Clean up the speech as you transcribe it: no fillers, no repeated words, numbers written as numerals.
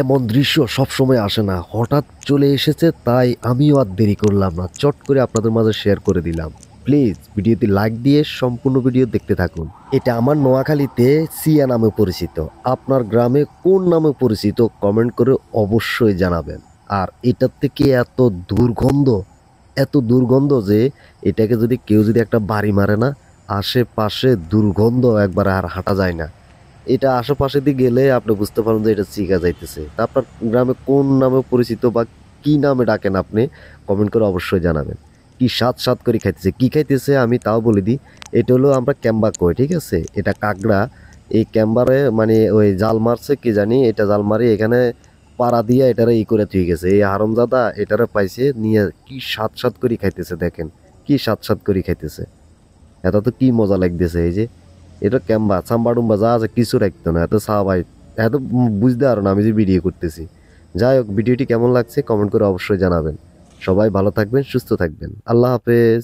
এমন দৃশ্য সবসময় আসে না, হঠাৎ চলে এসেছে, তাই আমিও আর দেরি করলাম না, চট করে আপনাদের মাঝে শেয়ার করে দিলাম। প্লিজ ভিডিওটি লাইক দিয়ে সম্পূর্ণ ভিডিও দেখতে থাকুন। এটা আমার নোয়াখালীতে সিয়া নামে পরিচিত। আপনার গ্রামে কোন নামে পরিচিত কমেন্ট করে অবশ্যই জানাবেন। আর এটার থেকে এত দুর্গন্ধ যে এটাকে যদি কেউ যদি একটা বাড়ি মারে না, আশেপাশে দুর্গন্ধ একবার আর হাঁটা যায় না। এটা আশেপাশে দিয়ে গেলে আপনি বুঝতে পারেন যে এটা চিকা যাইতেছে। তা আপনার গ্রামে কোন নামে পরিচিত বা কি নামে ডাকেন আপনি কমেন্ট করে অবশ্যই জানাবেন। কি স্বাদ স্বাদ করে খাইতেছে, কি খাইতেছে আমি তাও বলে দিই। এটা হলো আমরা ক্যাম্বা কই, ঠিক আছে? এটা কাঁকড়া। এই ক্যাম্বারে মানে ওই জাল মারছে কি জানি, এটা জাল মারি এখানে পাড়া দিয়ে এটারে করে থুই গেছে। এই হারামজাদা এটারে পাইছে নিয়ে কি স্বাদ স্বাদ করে খাইতেছে দেখেন, কি স্বাদ স্বাদ করে খাইতেছে। এটা তো কি মজা লাগতেছে। এই যে এটা ক্যাম্বা চাম্বা টুম্বা যা আছে কিছু রাখতো না, এত চা ভাই, এত বুঝতে পারো না আমি যে ভিডিও করতেছি। যাই হোক, ভিডিওটি কেমন লাগছে কমেন্ট করে অবশ্যই জানাবেন। সবাই ভালো থাকবেন, সুস্থ থাকবেন। আল্লাহ হাফেজ।